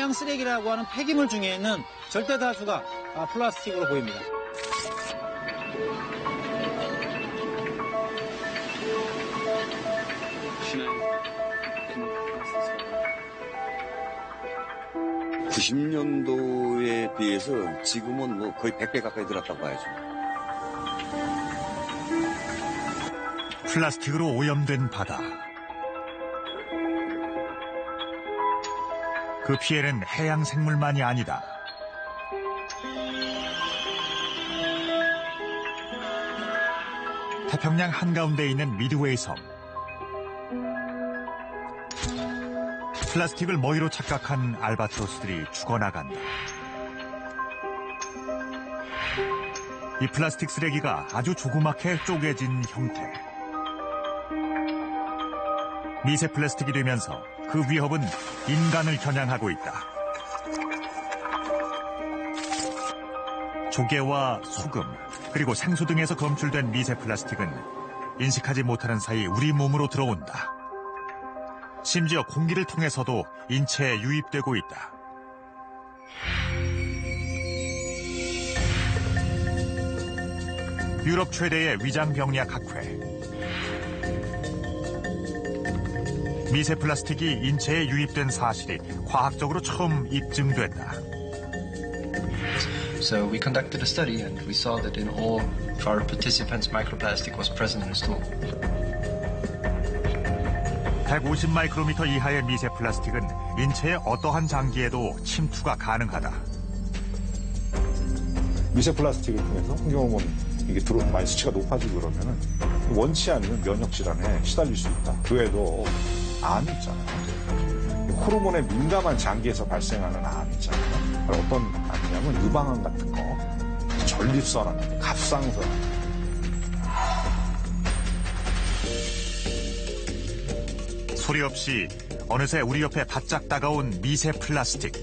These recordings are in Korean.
해양 쓰레기라고 하는 폐기물 중에는 절대 다수가 플라스틱으로 보입니다. (90년도에) 비해서 지금은 뭐 거의 100배 가까이 늘었다고 봐야죠. 플라스틱으로 오염된 바다. 그 피해는 해양 생물만이 아니다. 태평양 한가운데 있는 미드웨이 섬. 플라스틱을 먹이로 착각한 알바트로스들이 죽어나간다. 이 플라스틱 쓰레기가 아주 조그맣게 쪼개진 형태. 미세 플라스틱이 되면서 그 위협은 인간을 겨냥하고 있다. 조개와 소금, 그리고 생수 등에서 검출된 미세 플라스틱은 인식하지 못하는 사이 우리 몸으로 들어온다. 심지어 공기를 통해서도 인체에 유입되고 있다. 유럽 최대의 위장병리학 학회. 미세 플라스틱이 인체에 유입된 사실이 과학적으로 처음 입증됐다. So we conducted a study and we saw that in all of our participants microplastic was present in the stool. 150 마이크로미터 이하의 미세 플라스틱은 인체의 어떠한 장기에도 침투가 가능하다. 미세 플라스틱을 통해서 환경호르몬 이게 많이 수치가 높아지고 그러면은 원치 않으면 면역 질환에 시달릴 수 있다. 그 외에도 암 있잖아요. 호르몬에 민감한 장기에서 발생하는 암 있잖아요. 어떤 암이냐면 유방암 같은 거, 전립선암, 갑상선. 소리 없이 어느새 우리 옆에 바짝 다가온 미세 플라스틱.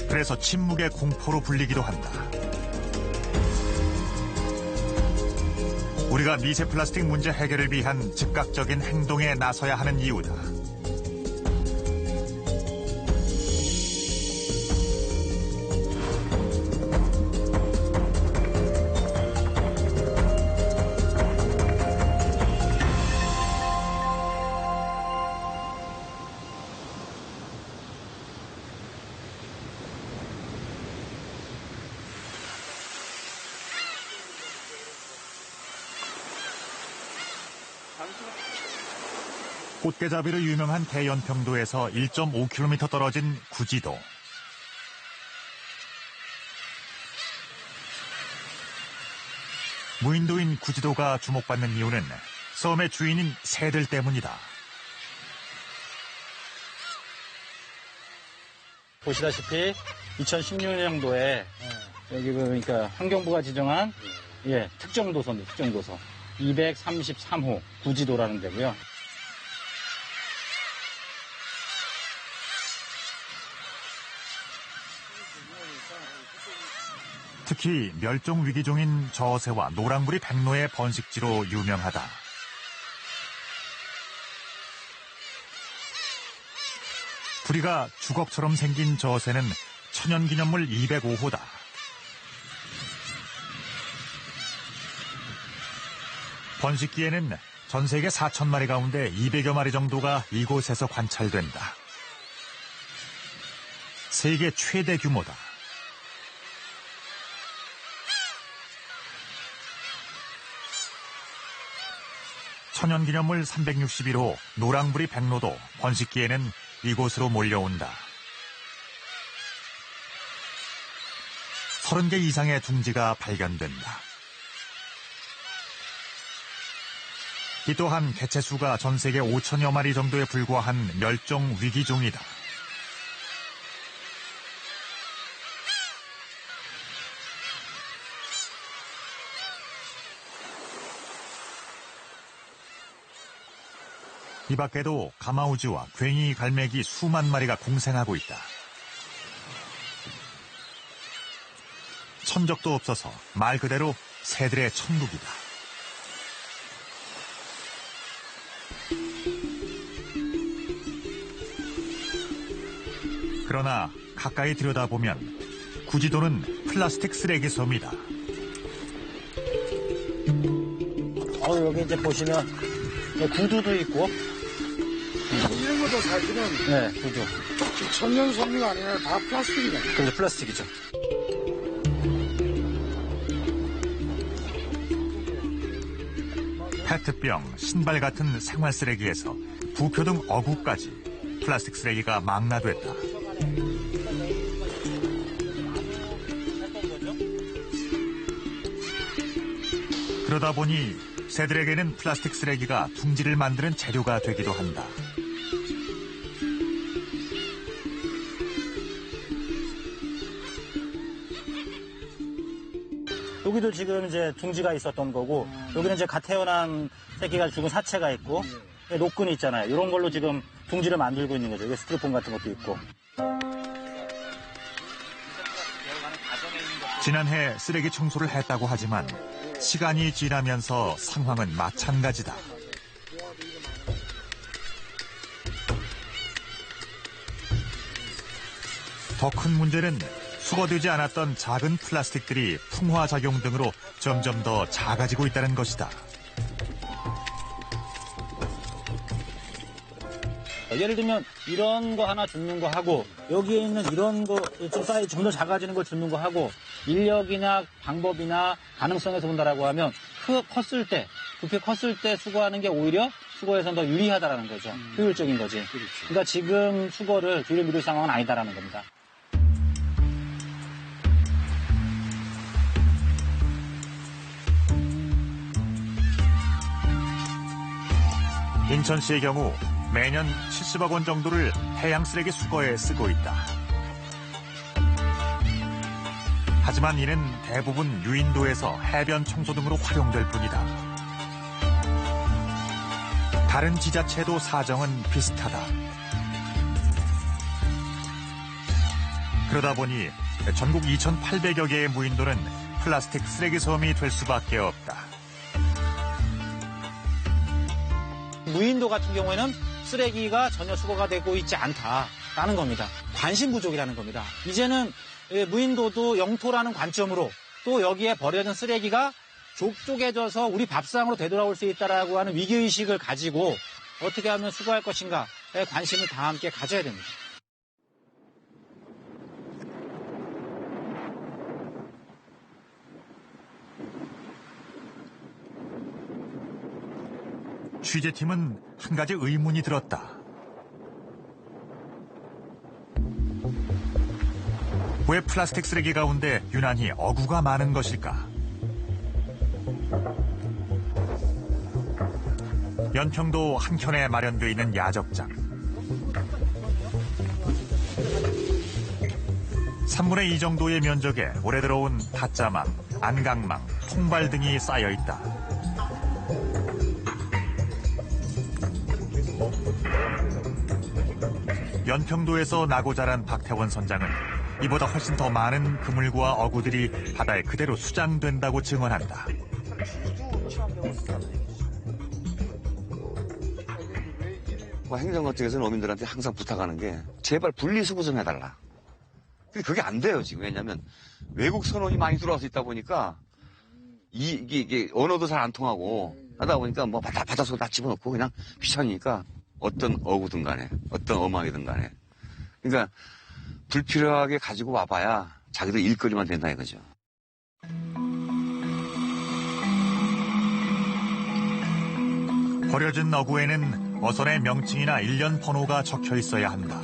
그래서 침묵의 공포로 불리기도 한다. 우리가 미세 플라스틱 문제 해결을 위한 즉각적인 행동에 나서야 하는 이유다. 꽃게잡이로 유명한 대연평도에서 1.5km 떨어진 구지도. 무인도인 구지도가 주목받는 이유는 섬의 주인인 새들 때문이다. 보시다시피 2016년도에 여기 그러니까 환경부가 지정한 특정도서입니다. 특정도서 233호 구지도라는 데고요. 특히 멸종 위기종인 저새와 노랑부리 백로의 번식지로 유명하다. 부리가 주걱처럼 생긴 저새는 천연기념물 205호다. 번식기에는 전 세계 4,000마리 가운데 200여 마리 정도가 이곳에서 관찰된다. 세계 최대 규모다. 천연기념물 361호 노랑부리 백로도 번식기에는 이곳으로 몰려온다. 30개 이상의 둥지가 발견된다. 이 또한 개체 수가 전 세계 5천여 마리 정도에 불과한 멸종 위기종이다. 이 밖에도 가마우지와 괭이 갈매기 수만 마리가 공생하고 있다. 천적도 없어서 말 그대로 새들의 천국이다. 그러나 가까이 들여다보면 구지도는 플라스틱 쓰레기 섬이다. 여기 이제 보시면 구두도 있고. 이런 것도 사실은 네, 구두. 천연 섬유가 아니라 다 플라스틱이다. 그래서 플라스틱이죠. 페트병, 신발 같은 생활 쓰레기에서 부표 등 어구까지 플라스틱 쓰레기가 망라됐다. 그러다 보니 새들에게는 플라스틱 쓰레기가 둥지를 만드는 재료가 되기도 한다. 여기도 지금 이제 둥지가 있었던 거고, 여기는 이제 갓 태어난 새끼가 죽은 사체가 있고, 노끈이 있잖아요. 이런 걸로 지금 둥지를 만들고 있는 거죠. 여기 스티로폼 같은 것도 있고. 지난해 쓰레기 청소를 했다고 하지만 시간이 지나면서 상황은 마찬가지다. 더 큰 문제는 수거되지 않았던 작은 플라스틱들이 풍화작용 등으로 점점 더 작아지고 있다는 것이다. 예를 들면 이런 거 하나 줍는 거 하고, 여기에 있는 이런 거 좀 사이즈 좀 더 작아지는 걸 줍는 거 하고, 인력이나 방법이나 가능성에서 본다라고 하면 컸을 때, 부피 컸을 때 수거하는 게 오히려 수거에선 더 유리하다라는 거죠. 효율적인 거지. 그러니까 지금 수거를 뒤로 미룰 상황은 아니다라는 겁니다. 인천시의 경우 매년 70억 원 정도를 해양 쓰레기 수거에 쓰고 있다. 하지만 이는 대부분 유인도에서 해변 청소 등으로 활용될 뿐이다. 다른 지자체도 사정은 비슷하다. 그러다 보니 전국 2,800여 개의 무인도는 플라스틱 쓰레기 섬이 될 수밖에 없다. 무인도 같은 경우에는 쓰레기가 전혀 수거가 되고 있지 않다라는 겁니다. 관심 부족이라는 겁니다. 이제는 무인도도 영토라는 관점으로 또 여기에 버려진 쓰레기가 족족해져서 우리 밥상으로 되돌아올 수 있다라고 하는 위기의식을 가지고 어떻게 하면 수거할 것인가에 관심을 다 함께 가져야 됩니다. 취재팀은 한 가지 의문이 들었다. 왜 플라스틱 쓰레기 가운데 유난히 어구가 많은 것일까? 연평도 한켠에 마련되어 있는 야적장. 3분의 2 정도의 면적에 오래 들어온 닷자망, 안강망, 통발 등이 쌓여 있다. 연평도에서 나고 자란 박태원 선장은 이보다 훨씬 더 많은 그물과 어구들이 바다에 그대로 수장된다고 증언한다. 행정관 쪽에서는 어민들한테 항상 부탁하는 게 제발 분리수거 좀 해달라. 근데 그게 안 돼요 지금. 왜냐하면 외국 선원이 많이 들어와서 있다 보니까 이게 언어도 잘 안 통하고 하다 보니까 뭐 바닷속에 다 집어넣고 그냥 귀찮으니까 어떤 어구든 간에 어떤 어망이든 간에 그러니까 불필요하게 가지고 와봐야 자기들 일거리만 된다 이거죠. 버려진 어구에는 어선의 명칭이나 일련 번호가 적혀 있어야 한다.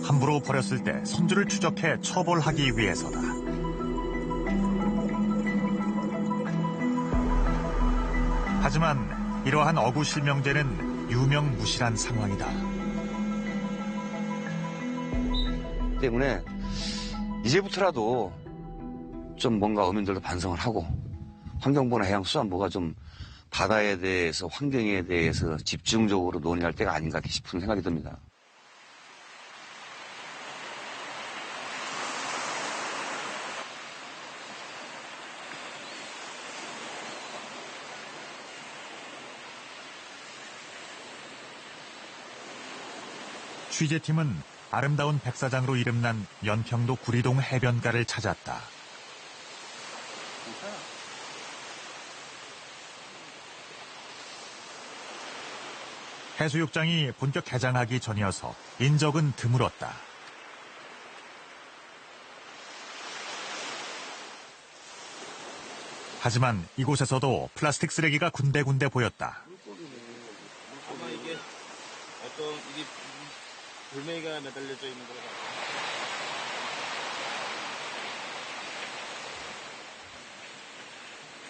함부로 버렸을 때 선주를 추적해 처벌하기 위해서다. 하지만 이러한 어구 실명제는 유명무실한 상황이다. 때문에 이제부터라도 좀 뭔가 어민들도 반성을 하고 환경부나 해양수산부가 좀 바다에 대해서 환경에 대해서 집중적으로 논의할 때가 아닌가 싶은 생각이 듭니다. 취재팀은 아름다운 백사장으로 이름난 연평도 구리동 해변가를 찾았다. 해수욕장이 본격 개장하기 전이어서 인적은 드물었다. 하지만 이곳에서도 플라스틱 쓰레기가 군데군데 보였다. 아마 이게 어떤 이게 돌멩이가 매달려져 있는 거 같아요.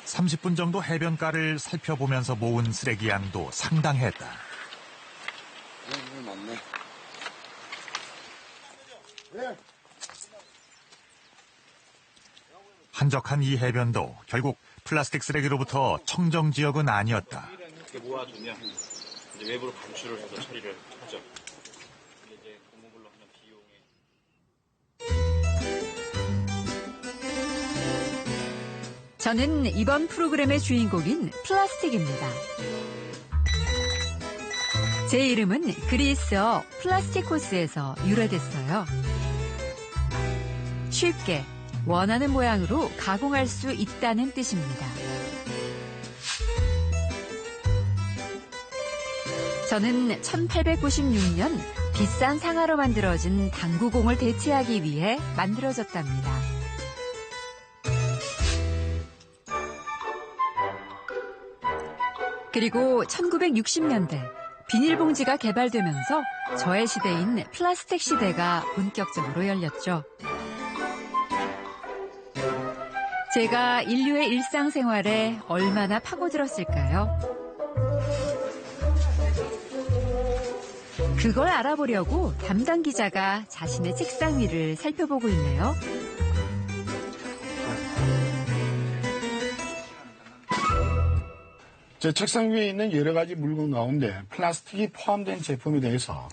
30분 정도 해변가를 살펴보면서 모은 쓰레기 양도 상당했다. 맞네. 한적한 이 해변도 결국 플라스틱 쓰레기로부터 청정지역은 아니었다. 이렇게 모아두면 이제 외부로 방출을 해서 처리를 하죠. 이게 이제 공무물로 하는 비용에. 저는 이번 프로그램의 주인공인 플라스틱입니다. 제 이름은 그리스어 플라스티코스에서 유래됐어요. 쉽게 원하는 모양으로 가공할 수 있다는 뜻입니다. 저는 1896년 비싼 상아로 만들어진 당구공을 대체하기 위해 만들어졌답니다. 그리고 1960년대 비닐봉지가 개발되면서 저의 시대인 플라스틱 시대가 본격적으로 열렸죠. 제가 인류의 일상생활에 얼마나 파고들었을까요? 그걸 알아보려고 담당 기자가 자신의 책상 위를 살펴보고 있네요. 제 책상 위에 있는 여러 가지 물건 가운데 플라스틱이 포함된 제품에 대해서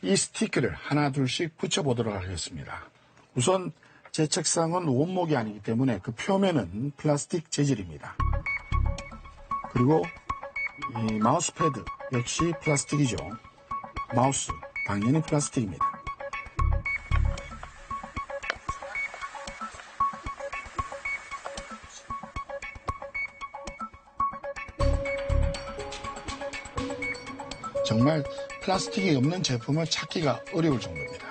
이 스티커를 하나 둘씩 붙여보도록 하겠습니다. 우선 제 책상은 원목이 아니기 때문에 그 표면은 플라스틱 재질입니다. 그리고 이 마우스 패드 역시 플라스틱이죠. 마우스 당연히 플라스틱입니다. 정말 플라스틱이 없는 제품을 찾기가 어려울 정도입니다.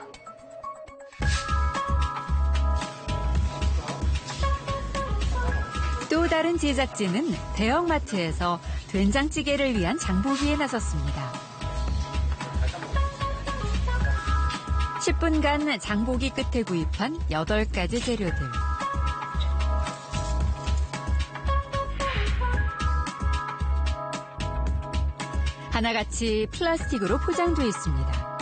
또 다른 제작진은 대형마트에서 된장찌개를 위한 장보기에 나섰습니다. 10분간 장보기 끝에 구입한 8가지 재료들. 하나같이 플라스틱으로 포장돼 있습니다.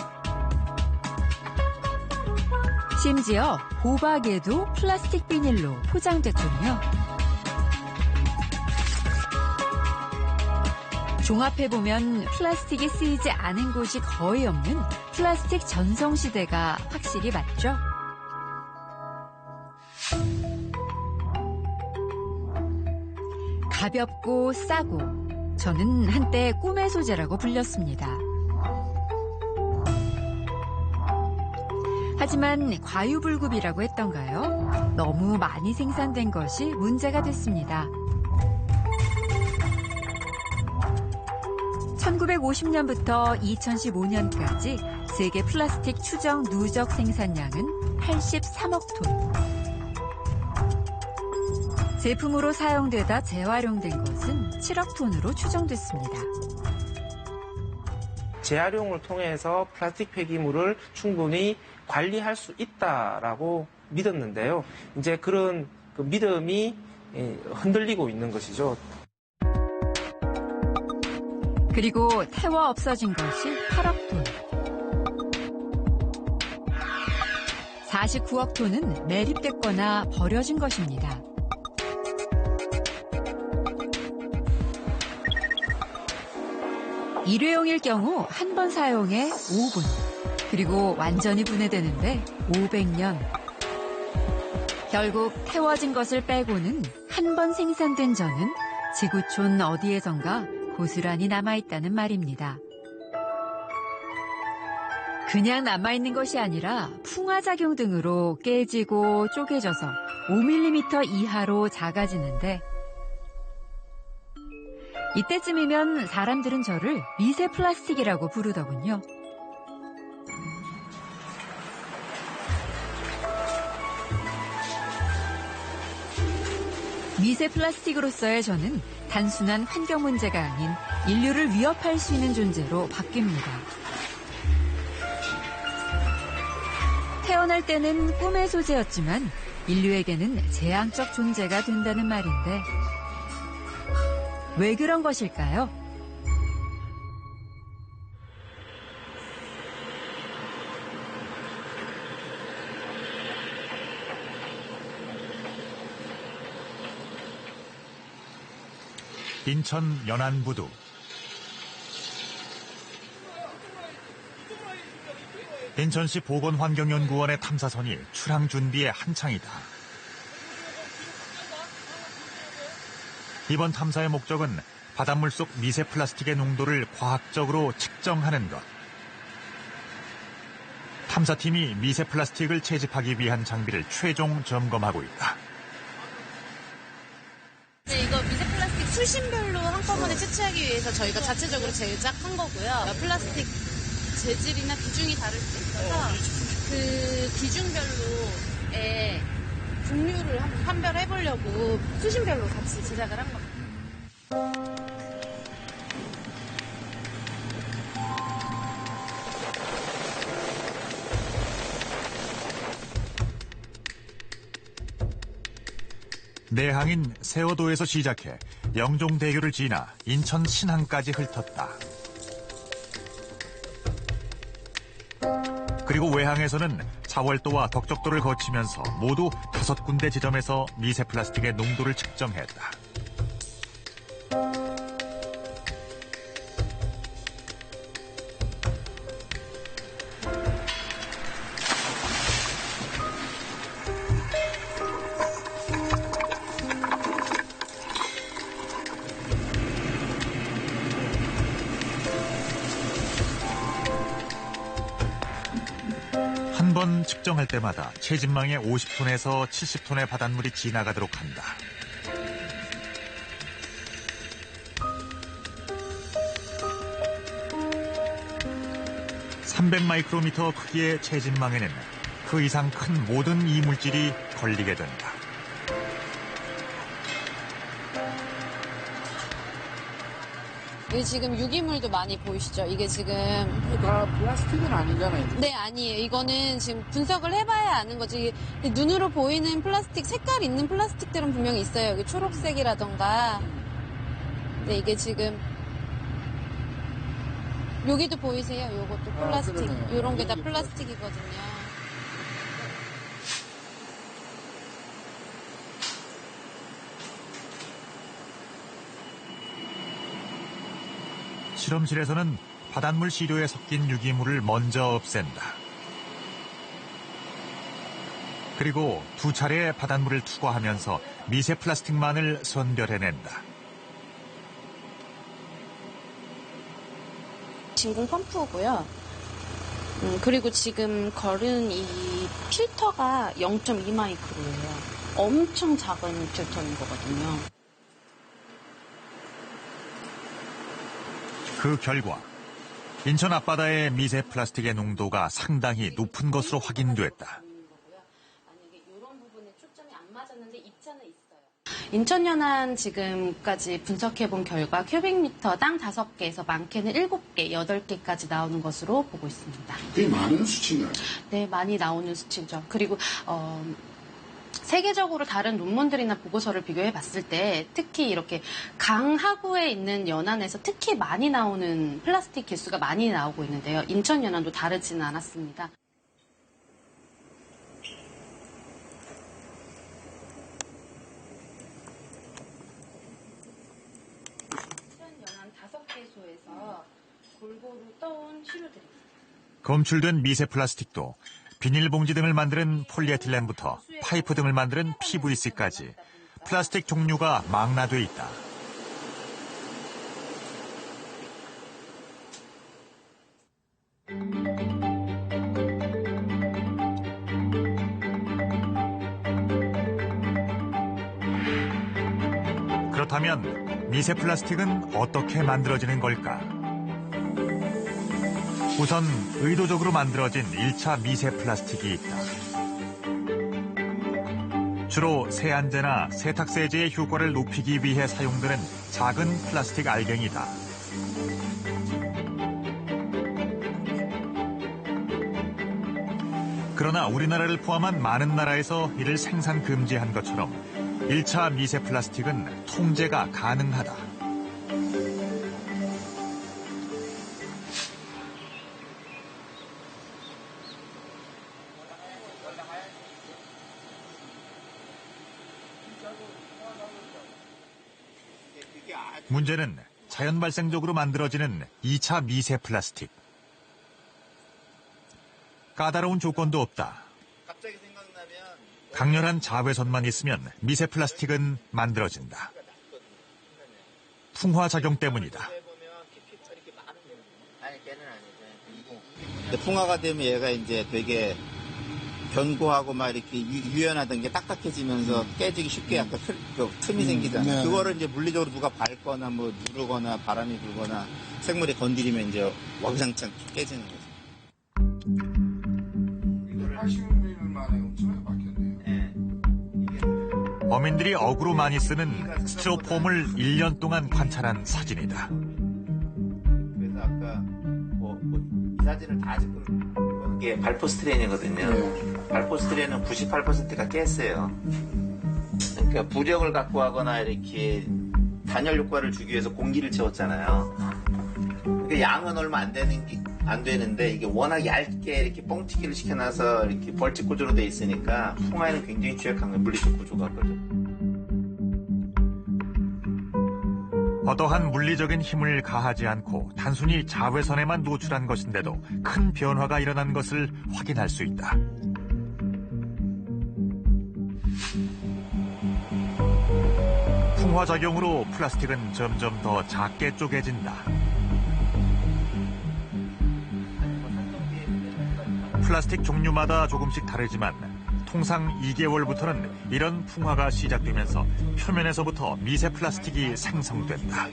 심지어 호박에도 플라스틱 비닐로 포장됐군요. 종합해보면 플라스틱이 쓰이지 않은 곳이 거의 없는 플라스틱 전성시대가 확실히 맞죠? 가볍고 싸고 저는 한때 꿈의 소재라고 불렸습니다. 하지만 과유불급이라고 했던가요? 너무 많이 생산된 것이 문제가 됐습니다. 1950년부터 2015년까지 세계 플라스틱 추정 누적 생산량은 83억 톤. 제품으로 사용되다 재활용된 것은 7억 톤으로 추정됐습니다. 재활용을 통해서 플라스틱 폐기물을 충분히 관리할 수 있다라고 믿었는데요. 이제 그런 믿음이 흔들리고 있는 것이죠. 그리고 태워 없어진 것이 8억 톤. 49억 톤은 매립됐거나 버려진 것입니다. 일회용일 경우 한 번 사용에 5분, 그리고 완전히 분해되는데 500년. 결국 태워진 것을 빼고는 한 번 생산된 전은 지구촌 어디에선가 고스란히 남아있다는 말입니다. 그냥 남아있는 것이 아니라 풍화작용 등으로 깨지고 쪼개져서 5mm 이하로 작아지는데, 이때쯤이면 사람들은 저를 미세 플라스틱이라고 부르더군요. 미세 플라스틱으로서의 저는 단순한 환경 문제가 아닌 인류를 위협할 수 있는 존재로 바뀝니다. 태어날 때는 꿈의 소재였지만 인류에게는 재앙적 존재가 된다는 말인데, 왜 그런 것일까요? 인천 연안부두. 인천시 보건환경연구원의 탐사선이 출항 준비에 한창이다. 이번 탐사의 목적은 바닷물 속 미세 플라스틱의 농도를 과학적으로 측정하는 것. 탐사팀이 미세 플라스틱을 채집하기 위한 장비를 최종 점검하고 있다. 네, 이거 미세 플라스틱 수심별로 한꺼번에 채취하기 위해서 저희가 자체적으로 제작한 거고요. 플라스틱 재질이나 비중이 다를 수 있어서 그 비중별로의 분류를 한번 판별해보려고 수심별로 같이 제작을 한 겁니다. 내항인 세워도에서 시작해 영종대교를 지나 인천 신항까지 훑었다. 그리고 외항에서는 사월도와 덕적도를 거치면서 모두 5군데 지점에서 미세 플라스틱의 농도를 측정했다. 한 번 측정할 때마다 채집망에 50톤에서 70톤의 바닷물이 지나가도록 한다. (300마이크로미터) 크기의 채집망에는 그 이상 큰 모든 이물질이 걸리게 된다. 이게 지금 유기물도 많이 보이시죠? 이게 지금 다 플라스틱은 아니잖아요. 네, 아니에요. 이거는 지금 분석을 해봐야 아는 거지. 눈으로 보이는 플라스틱, 색깔 있는 플라스틱들은 분명히 있어요. 여기 초록색이라던가. 네, 이게 지금 여기도 보이세요? 요것도 플라스틱. 요런 게 다 플라스틱이거든요. 실험실에서는 바닷물 시료에 섞인 유기물을 먼저 없앤다. 그리고 2차례 바닷물을 투과하면서 미세 플라스틱만을 선별해낸다. 진공 펌프고요. 그리고 지금 걸은 이 필터가 0.2 마이크로예요. 엄청 작은 필터인 거거든요. 그 결과 인천 앞바다의 미세 플라스틱의 농도가 상당히 높은 것으로 확인됐다. 인천 연안 지금까지 분석해본 결과 큐빅미터당 5개에서 많게는 7개, 8개까지 나오는 것으로 보고 있습니다. 되게 많은 수치인가요? 네, 많이 나오는 수치죠. 그리고 세계적으로 다른 논문들이나 보고서를 비교해 봤을 때 특히 이렇게 강하구에 있는 연안에서 특히 많이 나오는 플라스틱 개수가 많이 나오고 있는데요. 인천 연안도 다르지는 않았습니다. 연안 5개소에서 골고루 떠온 시료들입니다. 검출된 미세 플라스틱도 비닐봉지 등을 만드는 폴리에틸렌부터 파이프 등을 만드는 PVC까지 플라스틱 종류가 망라돼 있다. 그렇다면 미세 플라스틱은 어떻게 만들어지는 걸까? 우선 의도적으로 만들어진 1차 미세 플라스틱이 있다. 주로 세안제나 세탁세제의 효과를 높이기 위해 사용되는 작은 플라스틱 알갱이다. 그러나 우리나라를 포함한 많은 나라에서 이를 생산 금지한 것처럼 1차 미세 플라스틱은 통제가 가능하다. 문제는 자연 발생적으로 만들어지는 2차 미세 플라스틱. 까다로운 조건도 없다. 강렬한 자외선만 있으면 미세 플라스틱은 만들어진다. 풍화작용 때문이다. 풍화가 되면 얘가 이제 되게 견고하고 막 이렇게 유연하던 게 딱딱해지면서 깨지기 쉽게 약간 틈이 생기잖아요. 그거를 이제 물리적으로 누가 밟거나 뭐 누르거나 바람이 불거나 생물이 건드리면 이제 와장창 깨지는 거죠. 이걸 80년 만에 엄청나게 바뀌었네요. 어민들이 어구로 많이 쓰는 스티로폼을 1년 동안 관찰한 사진이다. 그래서 아까 이 사진을 다 지금 이게 발포스트레인이거든요. 발포스트레인은 98%가 깼어요. 그러니까 부력을 갖고 하거나 이렇게 단열 효과를 주기 위해서 공기를 채웠잖아요. 그러니까 양은 얼마 안 되는데 이게 워낙 얇게 이렇게 뻥튀기를 시켜놔서 이렇게 벌집 구조로 돼 있으니까 풍화에는 굉장히 취약한 거예요. 물리적 구조가 그죠. 어떠한 물리적인 힘을 가하지 않고 단순히 자외선에만 노출한 것인데도 큰 변화가 일어난 것을 확인할 수 있다. 풍화작용으로 플라스틱은 점점 더 작게 쪼개진다. 플라스틱 종류마다 조금씩 다르지만 통상 2개월부터는 이런 풍화가 시작되면서 표면에서부터 미세 플라스틱이 생성된다.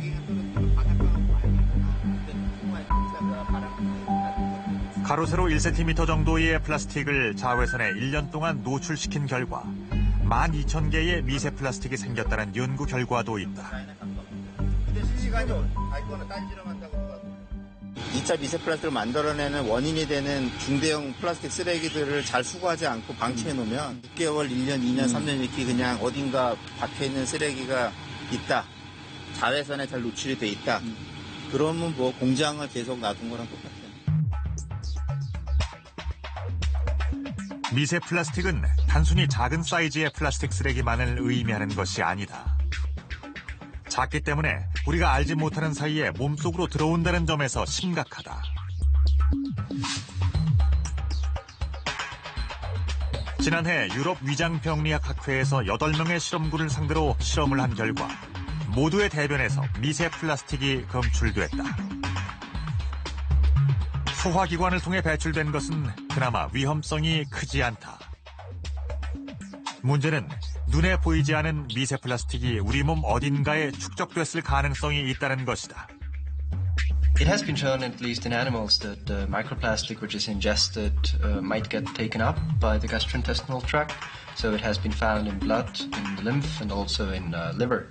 가로 세로 1cm 정도의 플라스틱을 자외선에 1년 동안 노출시킨 결과 12,000개의 미세 플라스틱이 생겼다는 연구 결과도 있다. 2차 미세 플라스틱을 만들어내는 원인이 되는 중대형 플라스틱 쓰레기들을 잘 수거하지 않고 방치해 놓으면 6개월, 1년, 2년, 3년 이렇게 그냥 어딘가 박혀있는 쓰레기가 있다. 자외선에 잘 노출이 돼 있다. 그러면 뭐 공장을 계속 놔둔 거랑 똑같아요. 미세 플라스틱은 단순히 작은 사이즈의 플라스틱 쓰레기만을 의미하는 것이 아니다. 작기 때문에 우리가 알지 못하는 사이에 몸속으로 들어온다는 점에서 심각하다. 지난해 유럽 위장병리학 학회에서 8명의 실험군을 상대로 실험을 한 결과 모두의 대변에서 미세 플라스틱이 검출됐다. 소화기관을 통해 배출된 것은 그나마 위험성이 크지 않다. 문제는 눈에 보이지 않은 미세 플라스틱이 우리 몸 어딘가에 축적됐을 가능성이 있다는 것이다. It has been shown, at least in animals, that microplastic which is ingested might get taken up by the gastrointestinal tract. So it has been found in blood, in the lymph, and also in liver.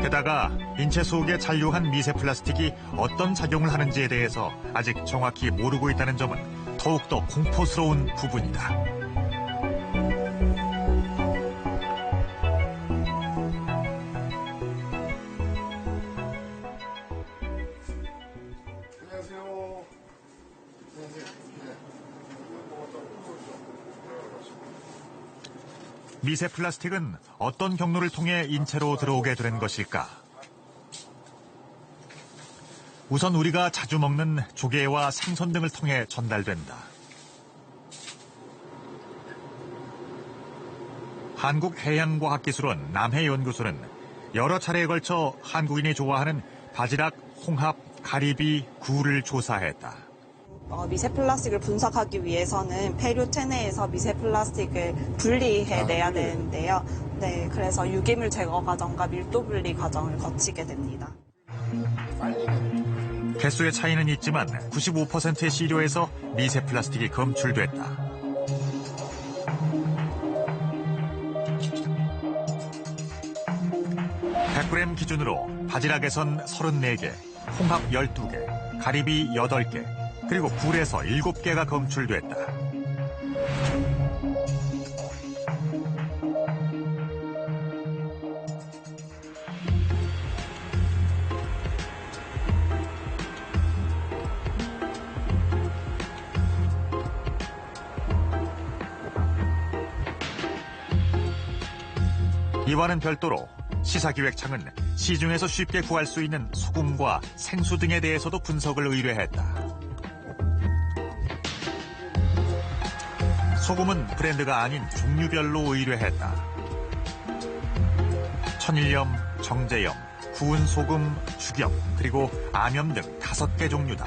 게다가 인체 속에 잔류한 미세 플라스틱이 어떤 작용을 하는지에 대해서 아직 정확히 모르고 있다는 점은 더욱더 공포스러운 부분이다. 미세 플라스틱은 어떤 경로를 통해 인체로 들어오게 되는 것일까? 우선 우리가 자주 먹는 조개와 생선 등을 통해 전달된다. 한국해양과학기술원 남해연구소는 여러 차례에 걸쳐 한국인이 좋아하는 바지락, 홍합, 가리비, 굴을 조사했다. 미세 플라스틱을 분석하기 위해서는 폐류 체내에서 미세 플라스틱을 분리해내야 되는데요. 네, 그래서 유기물 제거 과정과 밀도 분리 과정을 거치게 됩니다. 개수의 차이는 있지만 95%의 시료에서 미세 플라스틱이 검출됐다. 100g 기준으로 바지락에선 34개, 홍합 12개, 가리비 8개, 그리고 굴에서 7개가 검출됐다. 이와는 별도로 시사기획청은 시중에서 쉽게 구할 수 있는 소금과 생수 등에 대해서도 분석을 의뢰했다. 소금은 브랜드가 아닌 종류별로 의뢰했다. 천일염, 정제염, 구운 소금, 죽염, 그리고 암염 등 5개 종류다.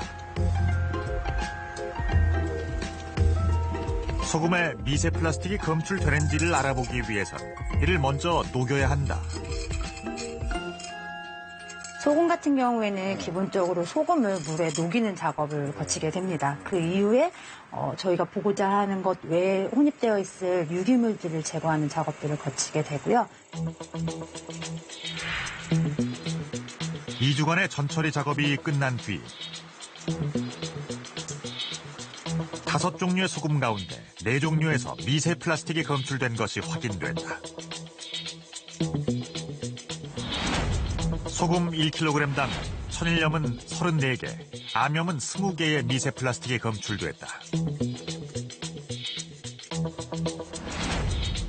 소금에 미세 플라스틱이 검출되는지를 알아보기 위해선 이를 먼저 녹여야 한다. 소금 같은 경우에는 기본적으로 소금을 물에 녹이는 작업을 거치게 됩니다. 그 이후에 저희가 보고자 하는 것 외에 혼입되어 있을 유기물들을 제거하는 작업들을 거치게 되고요. 2주간의 전처리 작업이 끝난 뒤 5종류의 소금 가운데 4종류에서 미세 플라스틱이 검출된 것이 확인됐다. 소금 1kg당 천일염은 34개, 암염은 20개의 미세 플라스틱이 검출됐다.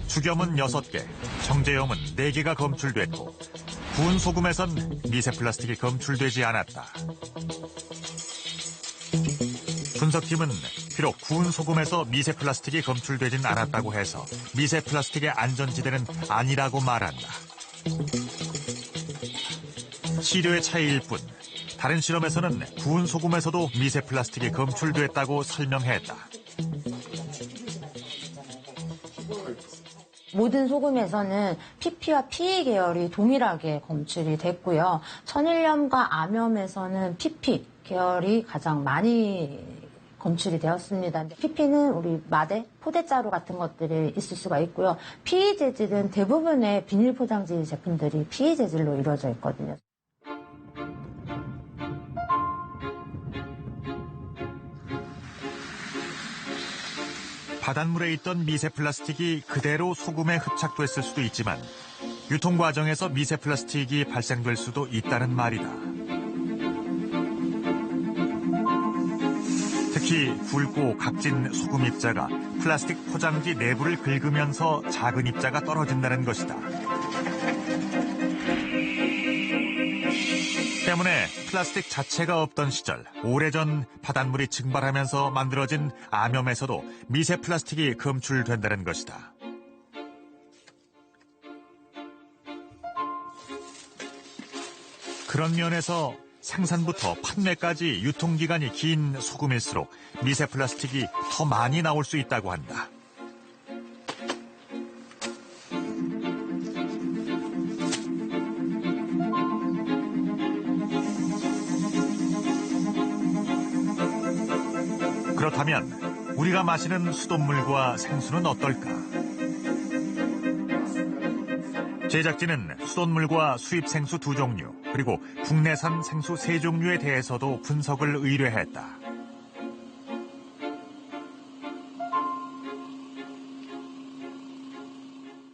죽염은 6개, 정제염은 4개가 검출됐고 구운 소금에선 미세 플라스틱이 검출되지 않았다. 분석팀은 비록 구운 소금에서 미세 플라스틱이 검출되진 않았다고 해서 미세 플라스틱의 안전지대는 아니라고 말한다. 시료의 차이일 뿐 다른 실험에서는 구운 소금에서도 미세 플라스틱이 검출됐다고 설명했다. 모든 소금에서는 PP와 PE 계열이 동일하게 검출이 됐고요. 천일염과 암염에서는 PP 계열이 가장 많이 검출이 되었습니다. PP는 우리 마대, 포대자루 같은 것들이 있을 수가 있고요. PE 재질은 대부분의 비닐 포장지 제품들이 PE 재질로 이루어져 있거든요. 바닷물에 있던 미세 플라스틱이 그대로 소금에 흡착됐을 수도 있지만 유통 과정에서 미세 플라스틱이 발생될 수도 있다는 말이다. 특히 굵고 각진 소금 입자가 플라스틱 포장지 내부를 긁으면서 작은 입자가 떨어진다는 것이다. 때문에 플라스틱 자체가 없던 시절 오래전 바닷물이 증발하면서 만들어진 암염에서도 미세 플라스틱이 검출된다는 것이다. 그런 면에서 생산부터 판매까지 유통기간이 긴 소금일수록 미세 플라스틱이 더 많이 나올 수 있다고 한다. 그렇다면 우리가 마시는 수돗물과 생수는 어떨까? 제작진은 수돗물과 수입 생수 2종류, 그리고 국내산 생수 3종류에 대해서도 분석을 의뢰했다.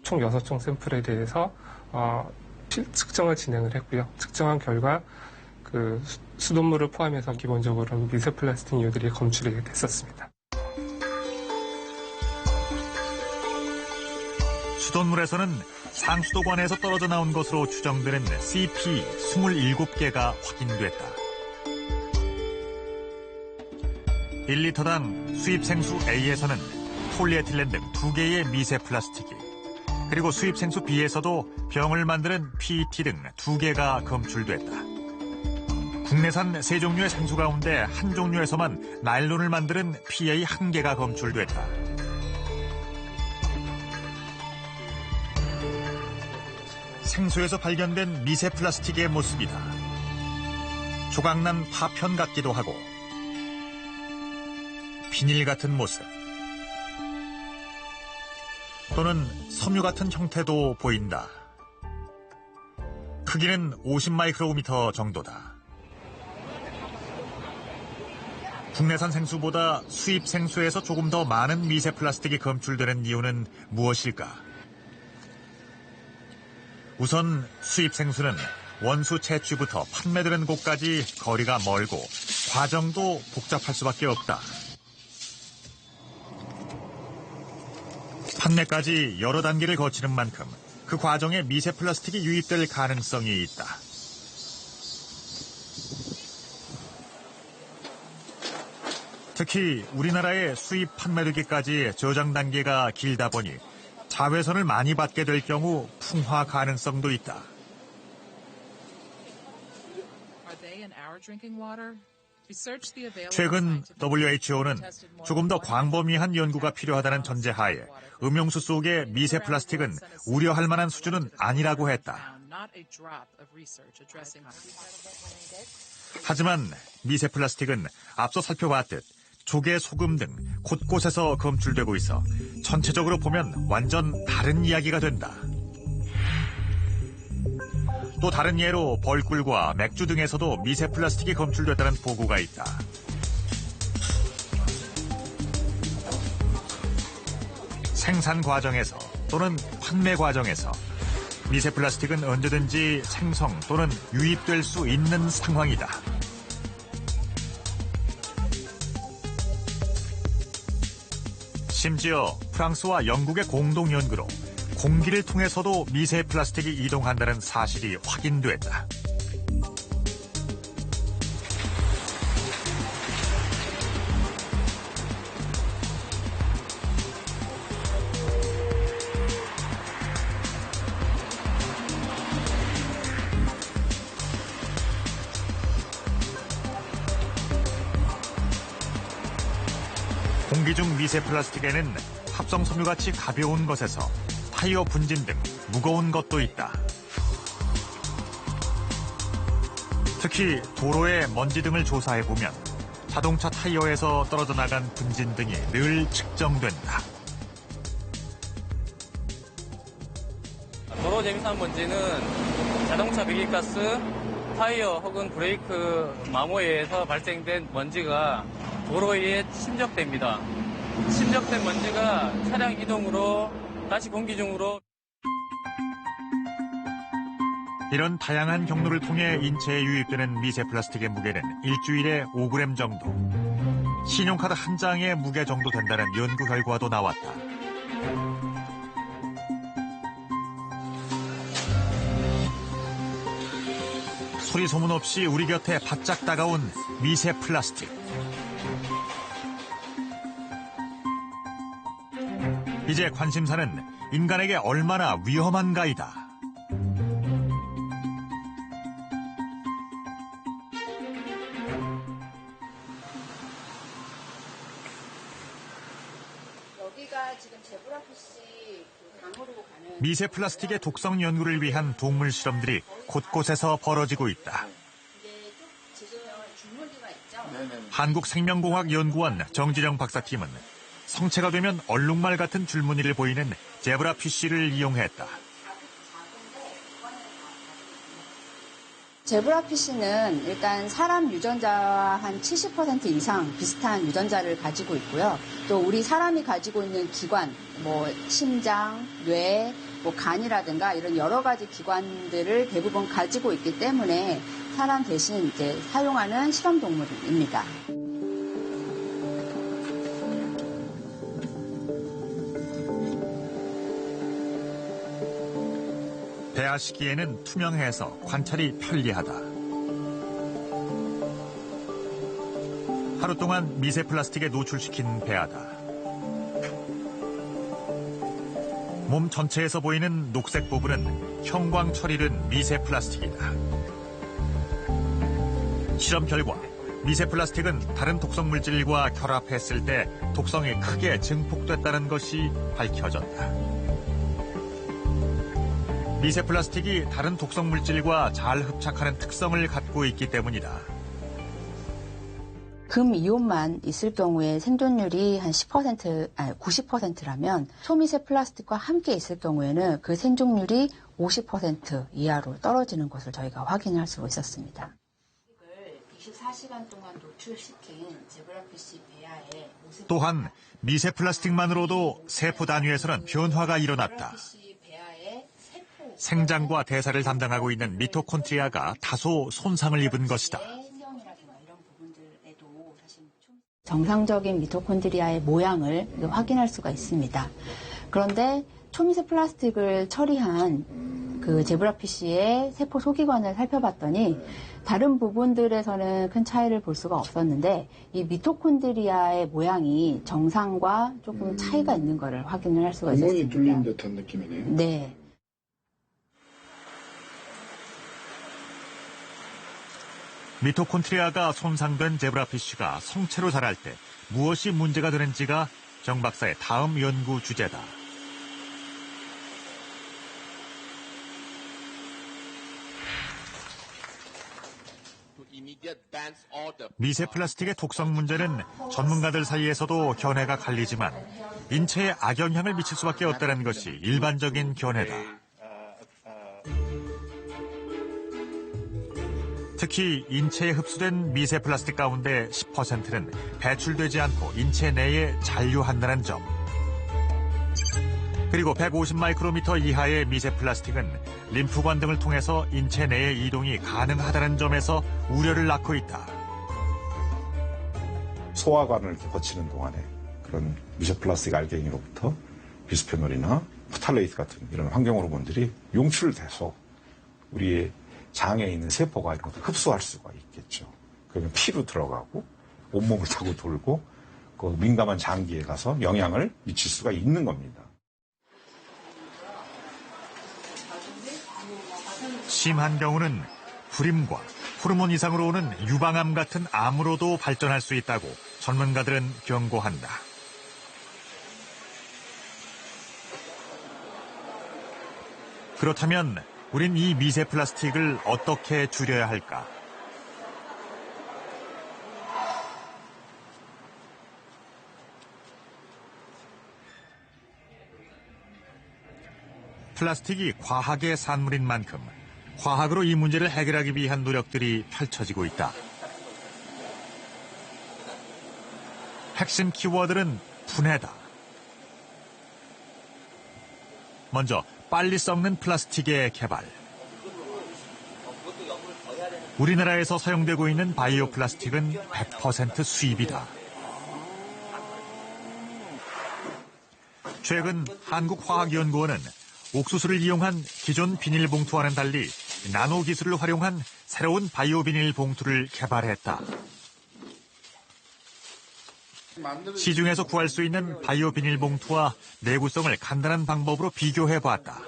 총 6종 샘플에 대해서 측정을 진행을 했고요. 측정한 결과 그 수돗물을 포함해서 기본적으로 미세 플라스틱류들이 검출이 됐었습니다. 수돗물에서는 상수도관에서 떨어져 나온 것으로 추정되는 CP 27개가 확인됐다. 1리터당 수입 생수 A에서는 폴리에틸렌 등 2개의 미세 플라스틱이, 그리고 수입 생수 B에서도 병을 만드는 PET 등 2개가 검출됐다. 국내산 3종류의 생수 가운데 한 종류에서만 나일론을 만드는 PA 1개가 검출됐다. 생수에서 발견된 미세 플라스틱의 모습이다. 조각난 파편 같기도 하고 비닐 같은 모습, 또는 섬유 같은 형태도 보인다. 크기는 50마이크로미터 정도다. 국내산 생수보다 수입 생수에서 조금 더 많은 미세 플라스틱이 검출되는 이유는 무엇일까? 우선 수입 생수는 원수 채취부터 판매되는 곳까지 거리가 멀고 과정도 복잡할 수밖에 없다. 판매까지 여러 단계를 거치는 만큼 그 과정에 미세 플라스틱이 유입될 가능성이 있다. 특히 우리나라의 수입 판매되기까지 저장 단계가 길다 보니 자외선을 많이 받게 될 경우 풍화 가능성도 있다. 최근 WHO는 조금 더 광범위한 연구가 필요하다는 전제하에 음용수 속의 미세 플라스틱은 우려할 만한 수준은 아니라고 했다. 하지만 미세 플라스틱은 앞서 살펴봤듯 조개, 소금 등 곳곳에서 검출되고 있어 전체적으로 보면 완전 다른 이야기가 된다. 또 다른 예로 벌꿀과 맥주 등에서도 미세 플라스틱이 검출됐다는 보고가 있다. 생산 과정에서 또는 판매 과정에서 미세 플라스틱은 언제든지 생성 또는 유입될 수 있는 상황이다. 심지어 프랑스와 영국의 공동 연구로 공기를 통해서도 미세 플라스틱이 이동한다는 사실이 확인됐다. 공기 중 미세 플라스틱에는 합성 섬유같이 가벼운 것에서 타이어 분진 등 무거운 것도 있다. 특히 도로의 먼지 등을 조사해보면 자동차 타이어에서 떨어져 나간 분진 등이 늘 측정된다. 도로 재미산 먼지는 자동차 배기가스, 타이어 혹은 브레이크 마모에 의해서 발생된 먼지가 도로에 침적됩니다. 침적된 먼지가 차량 이동으로 다시 공기 중으로. 이런 다양한 경로를 통해 인체에 유입되는 미세 플라스틱의 무게는 일주일에 5g 정도. 신용카드 한 장의 무게 정도 된다는 연구 결과도 나왔다. 소리 소문 없이 우리 곁에 바짝 다가온 미세 플라스틱. 이제 관심사는 인간에게 얼마나 위험한가이다. 여기가 지금 제브라피쉬 강으로 가는 미세 플라스틱의 독성 연구를 위한 동물 실험들이 곳곳에서 벌어지고 있다. 지금 줄무늬가 있죠? 한국생명공학연구원 정진영 박사팀은 성체가 되면 얼룩말 같은 줄무늬를 보이는 제브라피쉬를 이용했다. 제브라피쉬는 일단 사람 유전자와 한 70% 이상 비슷한 유전자를 가지고 있고요. 또 우리 사람이 가지고 있는 기관, 심장, 뇌, 간이라든가 이런 여러 가지 기관들을 대부분 가지고 있기 때문에 사람 대신 이제 사용하는 실험 동물입니다. 시기에는 투명해서 관찰이 편리하다. 하루 동안 미세 플라스틱에 노출시킨 배아다. 몸 전체에서 보이는 녹색 부분은 형광 처리된 미세 플라스틱이다. 실험 결과 미세 플라스틱은 다른 독성 물질과 결합했을 때 독성이 크게 증폭됐다는 것이 밝혀졌다. 미세 플라스틱이 다른 독성 물질과 잘 흡착하는 특성을 갖고 있기 때문이다. 금 이온만 있을 경우에 생존율이 한 90%라면 초미세 플라스틱과 함께 있을 경우에는 그 생존율이 50% 이하로 떨어지는 것을 저희가 확인할 수 있었습니다. 24시간 동안 노출시킨 제브라피쉬 배아의 또한 미세 플라스틱만으로도 세포 단위에서는 변화가 일어났다. 생장과 대사를 담당하고 있는 미토콘트리아가 다소 손상을 입은 것이다. 정상적인 미토콘드리아의 모양을 확인할 수가 있습니다. 그런데 초미세 플라스틱을 처리한 그 제브라피쉬의 세포 소기관을 살펴봤더니 다른 부분들에서는 큰 차이를 볼 수가 없었는데 이 미토콘드리아의 모양이 정상과 조금 차이가 있는 것을 확인을 할 수가 있었습니다. 구멍이 뚫린 듯한 느낌이네요. 네. 미토콘트리아가 손상된 제브라피쉬가 성체로 자랄 때 무엇이 문제가 되는지가 정 박사의 다음 연구 주제다. 미세 플라스틱의 독성 문제는 전문가들 사이에서도 견해가 갈리지만 인체에 악영향을 미칠 수밖에 없다는 것이 일반적인 견해다. 특히 인체에 흡수된 미세 플라스틱 가운데 10%는 배출되지 않고 인체 내에 잔류한다는 점. 그리고 150 마이크로미터 이하의 미세 플라스틱은 림프관 등을 통해서 인체 내의 이동이 가능하다는 점에서 우려를 낳고 있다. 소화관을 이렇게 거치는 동안에 그런 미세 플라스틱 알갱이로부터 비스페놀이나 프탈레이트 같은 이런 환경 호르몬들이 용출돼서 우리의 장에 있는 세포가 이런 것을 흡수할 수가 있겠죠. 그러면 피로 들어가고 온몸을 타고 돌고 그 민감한 장기에 가서 영향을 미칠 수가 있는 겁니다. 심한 경우는 불임과 호르몬 이상으로 오는 유방암 같은 암으로도 발전할 수 있다고 전문가들은 경고한다. 그렇다면 우린 이 미세 플라스틱을 어떻게 줄여야 할까? 플라스틱이 과학의 산물인 만큼 과학으로 이 문제를 해결하기 위한 노력들이 펼쳐지고 있다. 핵심 키워드는 분해다. 먼저 빨리 썩는 플라스틱의 개발. 우리나라에서 사용되고 있는 바이오 플라스틱은 100% 수입이다. 최근 한국화학연구원은 옥수수를 이용한 기존 비닐봉투와는 달리 나노 기술을 활용한 새로운 바이오 비닐 봉투를 개발했다. 시중에서 구할 수 있는 바이오 비닐 봉투와 내구성을 간단한 방법으로 비교해봤다.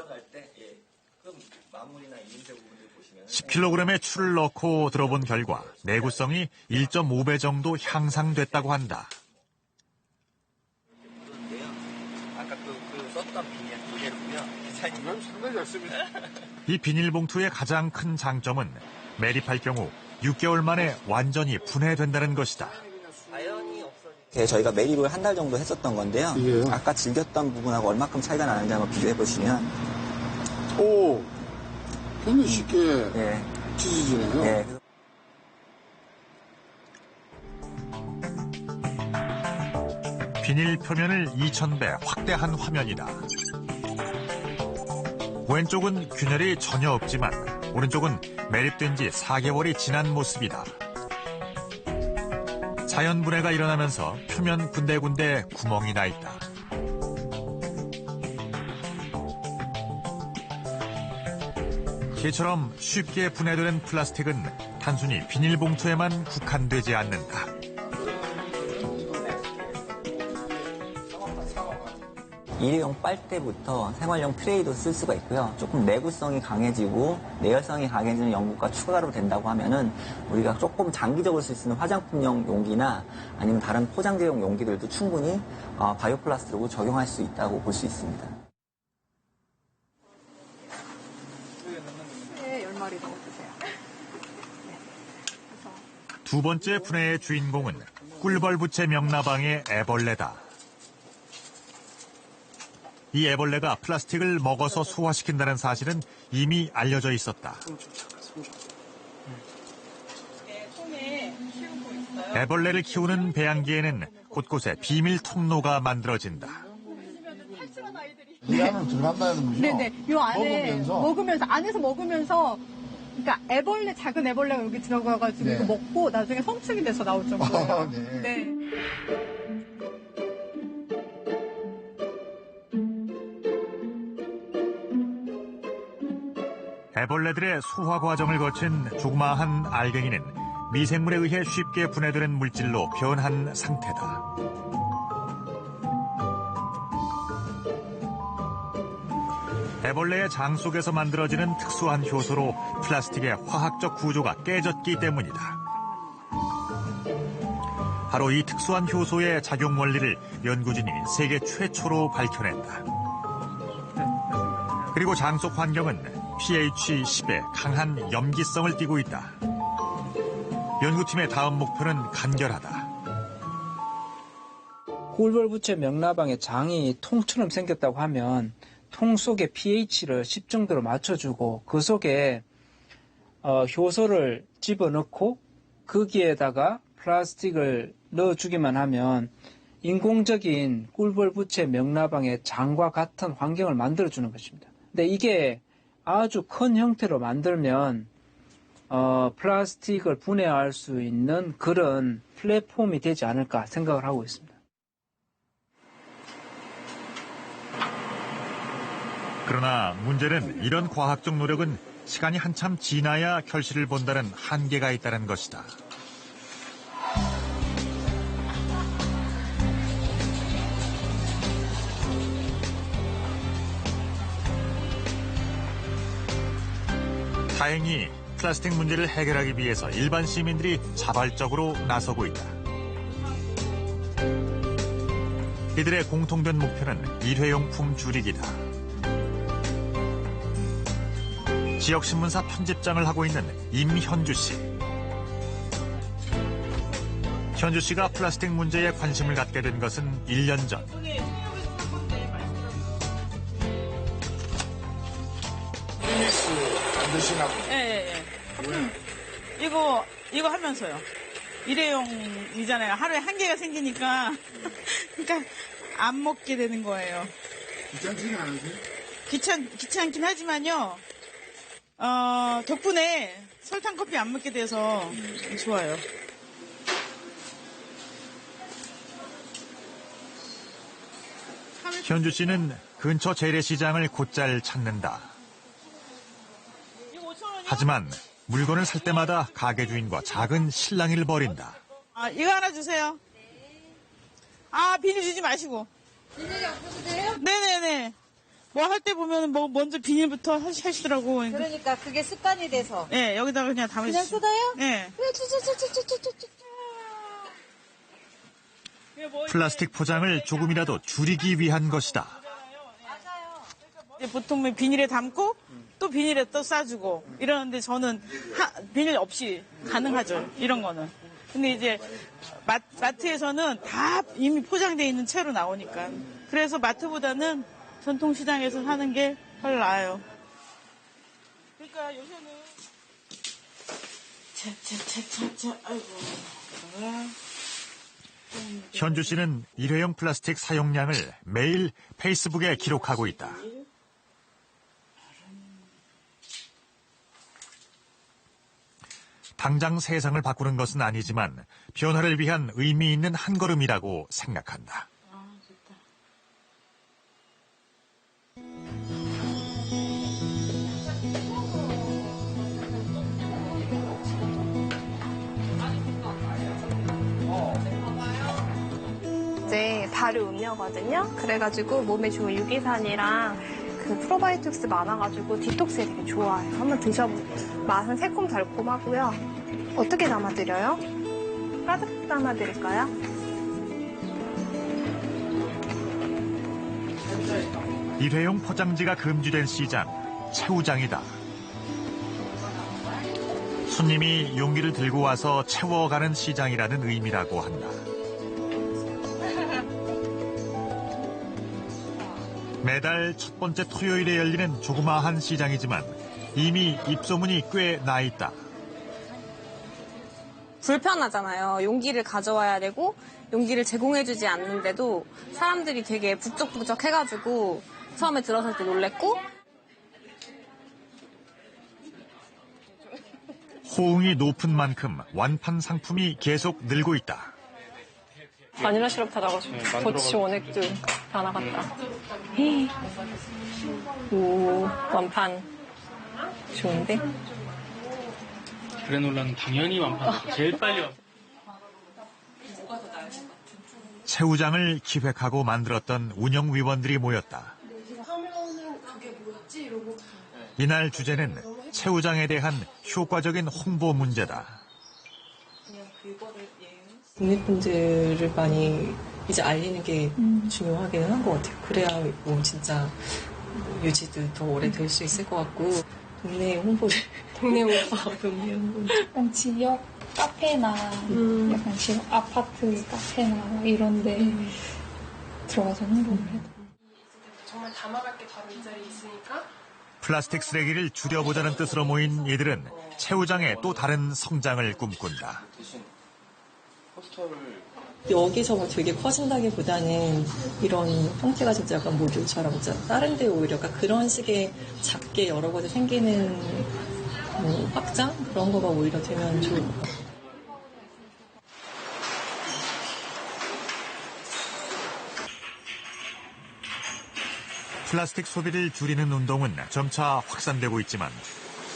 10kg의 추를 넣고 들어본 결과 내구성이 1.5배 정도 향상됐다고 한다. 아까 그 썼던 비닐이고요. 디자인이 상당히 좋습니다. 이 비닐봉투의 가장 큰 장점은 매립할 경우 6개월 만에 완전히 분해된다는 것이다. 저희가 매립을 한 달 정도 했었던 건데요. 예. 아까 즐겼던 부분하고 얼마큼 차이가 나는지 한번 비교해 보시면 오, 굉장히 쉽게 찢어지네요. 네. 비닐 표면을 2000배 확대한 화면이다. 왼쪽은 균열이 전혀 없지만 오른쪽은 매립된 지 4개월이 지난 모습이다. 자연 분해가 일어나면서 표면 군데군데 구멍이 나 있다. 개처럼 쉽게 분해되는 플라스틱은 단순히 비닐봉투에만 국한되지 않는다. 일회용 빨대부터 생활용 트레이도 쓸 수가 있고요. 조금 내구성이 강해지고 내열성이 강해지는 연구가 추가로 된다고 하면은 우리가 조금 장기적으로 쓸 수 있는 화장품용 용기나 아니면 다른 포장재용 용기들도 충분히 바이오 플라스틱으로 적용할 수 있다고 볼 수 있습니다. 네, 10마리 넣어주세요. 두 번째 분해의 주인공은 꿀벌부채 명나방의 애벌레다. 이 애벌레가 플라스틱을 먹어서 소화시킨다는 사실은 이미 알려져 있었다. 애벌레를 키우는 배양기에는 곳곳에 비밀 통로가 만들어진다. 이 안으로 들어간다는 거죠? 네네. 요 안에 먹으면서 안에서 먹으면서 그러니까 애벌레 작은 애벌레가 여기 들어가가지고 네. 이거 먹고 나중에 성충이 돼서 나올 정도예요. 네. 네. 애벌레들의 소화 과정을 거친 조그마한 알갱이는 미생물에 의해 쉽게 분해되는 물질로 변한 상태다. 애벌레의 장 속에서 만들어지는 특수한 효소로 플라스틱의 화학적 구조가 깨졌기 때문이다. 바로 이 특수한 효소의 작용 원리를 연구진이 세계 최초로 밝혀낸다. 그리고 장 속 환경은 pH 10의 강한 염기성을 띠고 있다. 연구팀의 다음 목표는 간결하다. 꿀벌부채 명나방의 장이 통처럼 생겼다고 하면 통 속의 pH를 10 정도로 맞춰주고 그 속에 효소를 집어넣고 거기에다가 플라스틱을 넣어주기만 하면 인공적인 꿀벌부채 명나방의 장과 같은 환경을 만들어주는 것입니다. 근데 이게 아주 큰 형태로 만들면 플라스틱을 분해할 수 있는 그런 플랫폼이 되지 않을까 생각을 하고 있습니다. 그러나 문제는 이런 과학적 노력은 시간이 한참 지나야 결실을 본다는 한계가 있다는 것이다. 다행히 플라스틱 문제를 해결하기 위해서 일반 시민들이 자발적으로 나서고 있다. 이들의 공통된 목표는 일회용품 줄이기다. 지역신문사 편집장을 하고 있는 임현주 씨. 현주 씨가 플라스틱 문제에 관심을 갖게 된 것은 1년 전. 안 드시나 보네. 예. 이거 하면서요. 일회용이잖아요. 하루에 한 개가 생기니까. 그러니까 안 먹게 되는 거예요. 귀찮지는 않으세요? 귀찮긴 하지만요. 덕분에 설탕 커피 안 먹게 돼서 좋아요. 현주 씨는 근처 재래시장을 곧잘 찾는다. 하지만 물건을 살 때마다 가게 주인과 작은 실랑이를 벌인다. 이거 하나 주세요. 비닐 주지 마시고. 비닐이 없으세요? 네네네. 뭐 할 때 보면 먼저 비닐부터 하시더라고. 그러니까 그게 습관이 돼서. 네, 여기다가 그냥 담으시죠. 그냥 쏟아요? 네. 플라스틱 포장을 조금이라도 줄이기 위한 것이다. 보통 비닐에 담고 또 비닐에 또 싸주고 이러는데 저는 비닐 없이 가능하죠. 이런 거는. 근데 이제 마트에서는 다 이미 포장되어 있는 채로 나오니까. 그래서 마트보다는 전통시장에서 사는 게 훨 나아요. 그러니까 요새는 아이고. 현주 씨는 일회용 플라스틱 사용량을 매일 페이스북에 기록하고 있다. 당장 세상을 바꾸는 것은 아니지만 변화를 위한 의미 있는 한 걸음이라고 생각한다. 발효 음료거든요. 그래가지고 몸에 좋은 유기산이랑 그 프로바이오틱스 많아가지고 디톡스에 되게 좋아요. 한번 드셔보세요. 맛은 새콤달콤하고요. 어떻게 담아드려요? 가득 담아드릴까요? 일회용 포장지가 금지된 시장, 채우장이다. 손님이 용기를 들고 와서 채워가는 시장이라는 의미라고 한다. 매달 첫 번째 토요일에 열리는 조그마한 시장이지만 이미 입소문이 꽤 나 있다. 불편하잖아요. 용기를 가져와야 되고 용기를 제공해주지 않는데도 사람들이 되게 북적북적 해가지고 처음에 들어설 때 놀랬고 호응이 높은 만큼 완판 상품이 계속 늘고 있다. 바닐라 시럽 다 나가지고 더치 원액도 다 나갔다. 오, 완판 좋은데? 그래놀라는 당연히 완판. 제일 빨리 완판. 채우장을 기획하고 만들었던 운영위원들이 모였다. 이날 주제는 채우장에 대한 효과적인 홍보 문제다. 국민분들을 많이 이제 알리는 게 중요하기는 한 것 같아요. 그래야 뭐 진짜 유지도 더 오래 될 수 있을 것 같고 동네 홍보를 동네 홍보를 약간 지역 카페나 약간 지역 아파트 카페나 이런데 들어가서 홍보를 해도 정말 담아갈 게 바로 이 자리에 있으니까 플라스틱 쓰레기를 줄여보자는 뜻으로 모인 이들은 채우장의 또 다른 성장을 꿈꾼다. 여기서 뭐 되게 커진다기보다는 이런 형태가 진짜 약간 모듈처럼 진짜 다른 데 오히려 약간 그런 식의 작게 여러 곳에 생기는 뭐 확장? 그런 거가 오히려 되면 좋을 것 같아요. 플라스틱 소비를 줄이는 운동은 점차 확산되고 있지만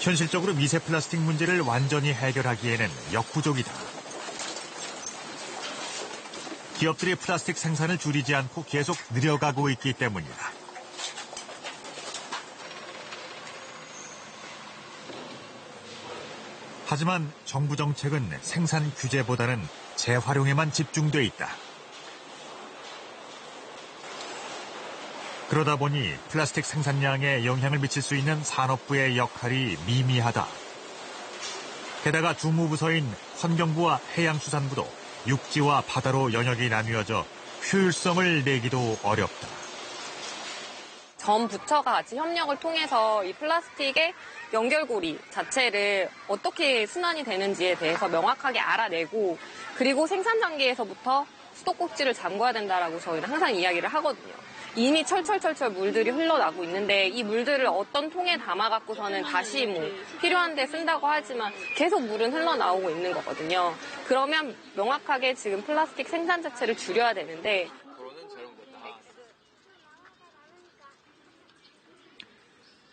현실적으로 미세 플라스틱 문제를 완전히 해결하기에는 역부족이다. 기업들이 플라스틱 생산을 줄이지 않고 계속 늘려가고 있기 때문이다. 하지만 정부 정책은 생산 규제보다는 재활용에만 집중돼 있다. 그러다 보니 플라스틱 생산량에 영향을 미칠 수 있는 산업부의 역할이 미미하다. 게다가 주무부서인 환경부와 해양수산부도 육지와 바다로 영역이 나뉘어져 효율성을 내기도 어렵다. 전 부처가 같이 협력을 통해서 이 플라스틱의 연결고리 자체를 어떻게 순환이 되는지에 대해서 명확하게 알아내고 그리고 생산 단계에서부터 수도꼭지를 잠궈야 된다라고 저희는 항상 이야기를 하거든요. 이미 철철철철 물들이 흘러나고 있는데 이 물들을 어떤 통에 담아갖고서는 다시 뭐 필요한 데 쓴다고 하지만 계속 물은 흘러나오고 있는 거거든요. 그러면 명확하게 지금 플라스틱 생산 자체를 줄여야 되는데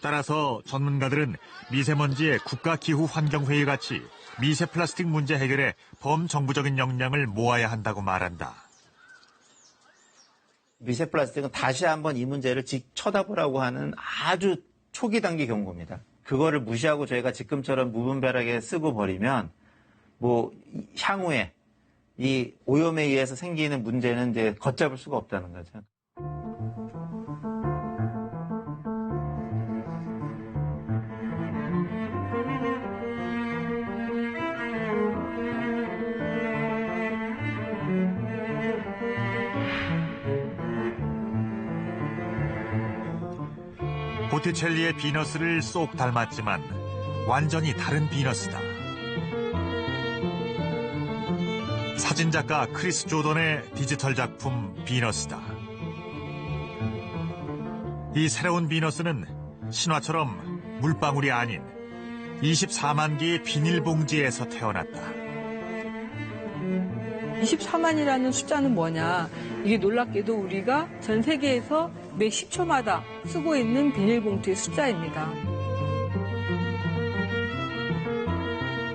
따라서 전문가들은 미세먼지의 국가기후환경회의 같이 미세 플라스틱 문제 해결에 범정부적인 역량을 모아야 한다고 말한다. 미세 플라스틱은 다시 한번 이 문제를 쳐다보라고 하는 아주 초기 단계 경고입니다. 그거를 무시하고 저희가 지금처럼 무분별하게 쓰고 버리면 뭐 향후에 이 오염에 의해서 생기는 문제는 이제 걷잡을 수가 없다는 거죠. 보티첼리의 비너스를 쏙 닮았지만 완전히 다른 비너스다. 사진작가 크리스 조던의 디지털 작품 비너스다. 이 새로운 비너스는 신화처럼 물방울이 아닌 24만 개의 비닐봉지에서 태어났다. 24만이라는 숫자는 뭐냐? 이게 놀랍게도 우리가 전 세계에서 매 10초마다 쓰고 있는 비닐봉투의 숫자입니다.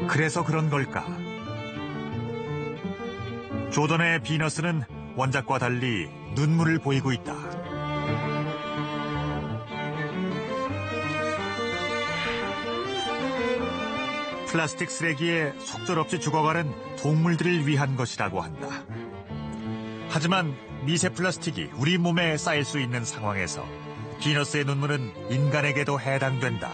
그래서 그런 걸까? 조던의 비너스는 원작과 달리 눈물을 보이고 있다. 플라스틱 쓰레기에 속절없이 죽어가는 동물들을 위한 것이라고 한다. 하지만 미세 플라스틱이 우리 몸에 쌓일 수 있는 상황에서 비너스의 눈물은 인간에게도 해당된다.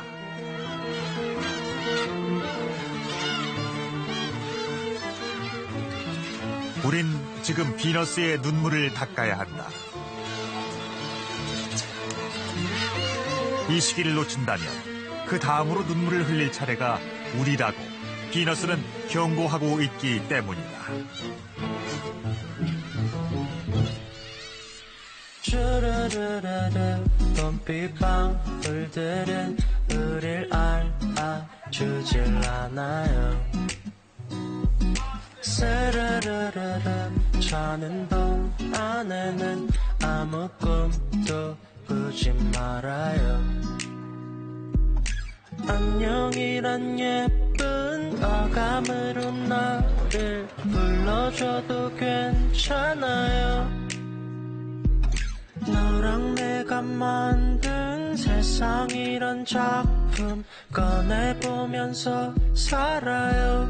우린 지금 비너스의 눈물을 닦아야 한다. 이 시기를 놓친다면 그 다음으로 눈물을 흘릴 차례가 우리라고 비너스는 경고하고 있기 때문이다. 쭈르르르르 봄비방울들은 우릴 알아주질 않아요. 스르르르르 저는 봄 안에는 아무 꿈도 꾸지 말아요. 안녕이란 예쁜 어감으로 나를 불러줘도 괜찮아요. 너랑 내가 만든 세상이란 작품 꺼내보면서 살아요.